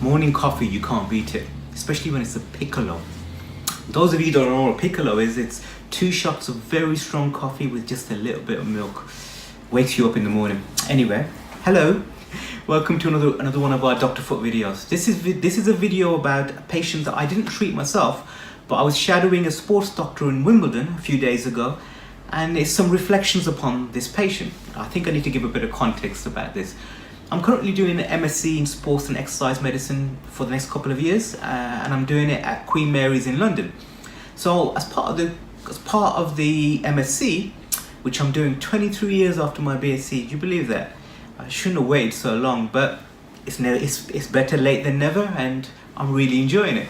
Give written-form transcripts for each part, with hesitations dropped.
Morning coffee, you can't beat it, especially when it's a piccolo. Those of you that don't know what a piccolo is, it's 2 shots of very strong coffee with just a little bit of milk. Wakes you up in the morning. Anyway, hello. Welcome to another one of our Dr. Foot videos. This is a video about a patient that I didn't treat myself, but I was shadowing a sports doctor in Wimbledon a few days ago, and it's some reflections upon this patient. I think I need to give a bit of context about this. I'm currently doing an MSc in sports and exercise medicine for the next couple of years, and I'm doing it at Queen Mary's in London. So as part of the MSc, which I'm doing 23 years after my BSc, do you believe that? I shouldn't have waited so long, but it's better late than never, and I'm really enjoying it.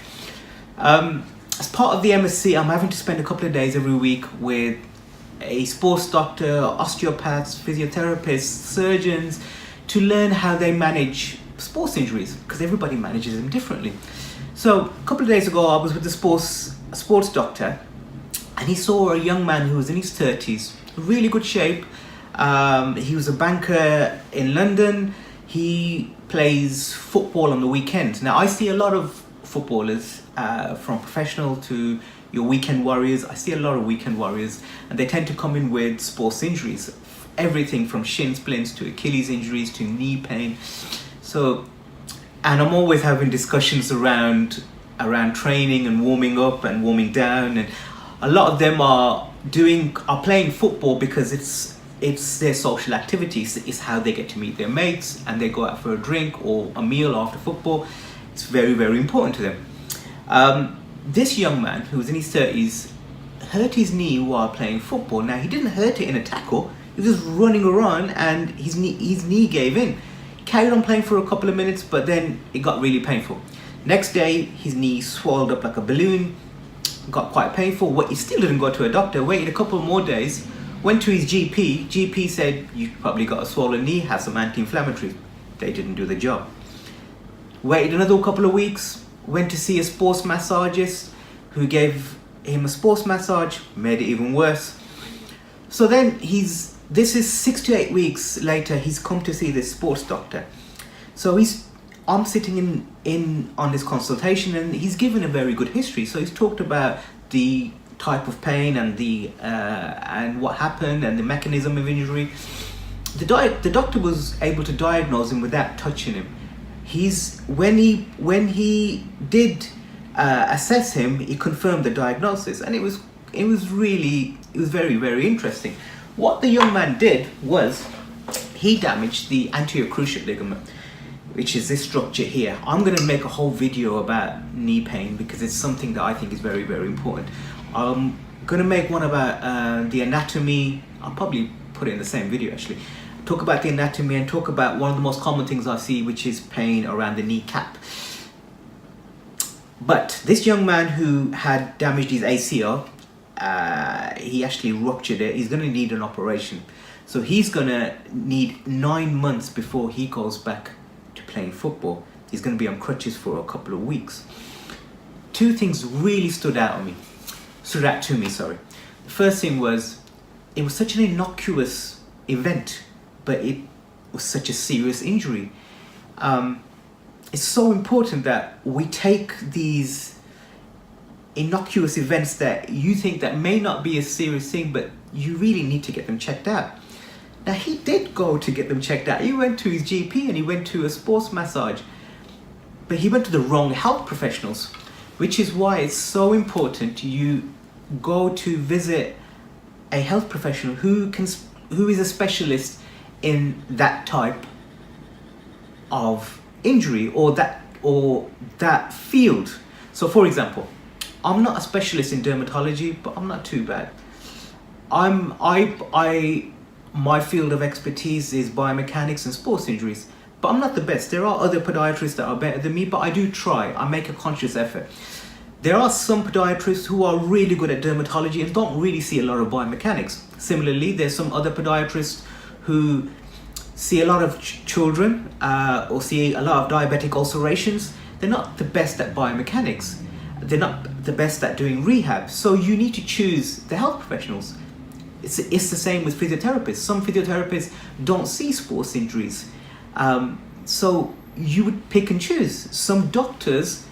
As part of the MSc, I'm having to spend a couple of days every week with a sports doctor, osteopaths, physiotherapists, surgeons, to learn how they manage sports injuries, because everybody manages them differently. So a couple of days ago, I was with a sports doctor, and he saw a young man who was in his 30s, really good shape. He was a banker in London. He plays football on the weekends. Now, I see a lot of footballers, from professional to your weekend warriors. I see a lot of weekend warriors, and they tend to come in with sports injuries. Everything from shin splints to Achilles injuries to knee pain. So, and I'm always having discussions around training and warming up and warming down, and a lot of them are playing football because it's their social activities. It's how they get to meet their mates, and they go out for a drink or a meal after football. It's very, very important to them. This young man who was in his 30s hurt his knee while playing football. Now, he didn't hurt it in a tackle. He was just running around, and his knee gave in. Carried on playing for a couple of minutes, but then it got really painful. Next day, his knee swelled up like a balloon, got quite painful. He still didn't go to a doctor, waited a couple more days, went to his GP. GP said, "You probably got a swollen knee, have some anti-inflammatories." They didn't do the job. Waited another couple of weeks, went to see a sports massageist who gave him a sports massage, made it even worse. So then this is 6 to 8 weeks later, he's come to see this sports doctor. So I'm sitting in on this consultation, and he's given a very good history. So he's talked about the type of pain and and what happened and the mechanism of injury. The doctor was able to diagnose him without touching him. When he did assess him, he confirmed the diagnosis, and it was very, very interesting. What the young man did was he damaged the anterior cruciate ligament, which is this structure here. I'm going to make a whole video about knee pain because it's something that I think is very, very important. I'm going to make one about the anatomy. I'll probably put it in the same video actually. Talk about the anatomy and talk about one of the most common things I see, which is pain around the kneecap. But this young man who had damaged his ACL, he actually ruptured it. He's going to need an operation. So he's going to need 9 months before he goes back to playing football. He's going to be on crutches for a couple of weeks. 2 things really stood out to me. The first thing was, it was such an innocuous event, but it was such a serious injury. It's so important that we take these innocuous events that you think that may not be a serious thing, but you really need to get them checked out. Now, he did go to get them checked out. He went to his GP and he went to a sports massage, but he went to the wrong health professionals, which is why it's so important you go to visit a health professional who is a specialist in that type of injury or that field. So, for example, I'm not a specialist in dermatology, but I'm not too bad. My field of expertise is biomechanics and sports injuries, but I'm not the best. There are other podiatrists that are better than me, but I do try. I make a conscious effort. There are some podiatrists who are really good at dermatology and don't really see a lot of biomechanics. Similarly, there's some other podiatrists who see a lot of children or see a lot of diabetic ulcerations. They're not the best at biomechanics. They're not the best at doing rehab. So you need to choose the health professionals. It's the same with physiotherapists. Some physiotherapists don't see sports injuries. So you would pick and choose. Some doctors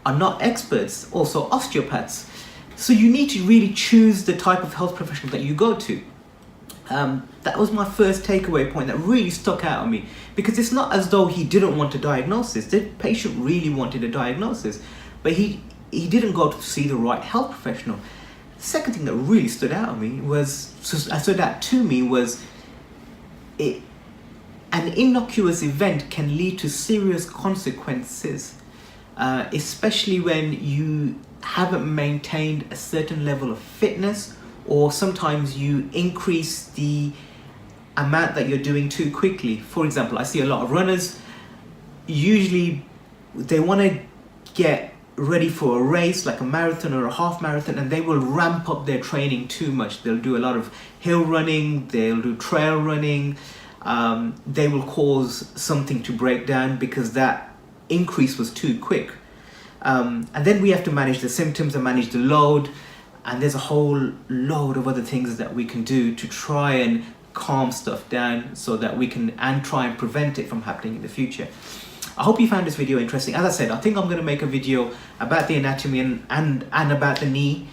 are not experts, also osteopaths. So you need to really choose the type of health professional that you go to. That was my first takeaway point that really stuck out on me, because it's not as though he didn't want a diagnosis. The patient really wanted a diagnosis, but he didn't go to see the right health professional. The second thing that really stood out to me was an innocuous event can lead to serious consequences, especially when you haven't maintained a certain level of fitness, or sometimes you increase the amount that you're doing too quickly. For example, I see a lot of runners, usually they want to get ready for a race like a marathon or a half marathon, and they will ramp up their training too much. They'll do a lot of hill running, they'll do trail running. They will cause something to break down because that increase was too quick. And then we have to manage the symptoms and manage the load, and there's a whole load of other things that we can do to try and calm stuff down so that we can try and prevent it from happening in the future. I hope you found this video interesting. As I said, I think I'm going to make a video about the anatomy and about the knee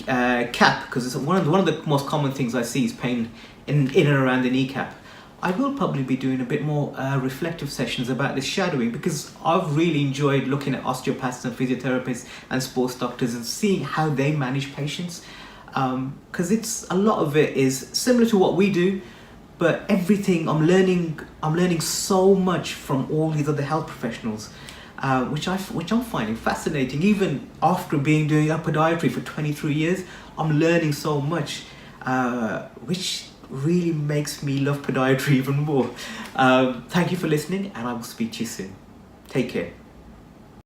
cap, because it's one of the most common things I see is pain in and around the kneecap. I will probably be doing a bit more reflective sessions about this shadowing, because I've really enjoyed looking at osteopaths and physiotherapists and sports doctors and seeing how they manage patients, because it's a lot of it is similar to what we do, but everything I'm learning so much from all these other health professionals, which I'm finding fascinating. Even after doing podiatry for 23 years, I'm learning so much, which really makes me love podiatry even more. Thank you for listening, and I will speak to you soon. Take care.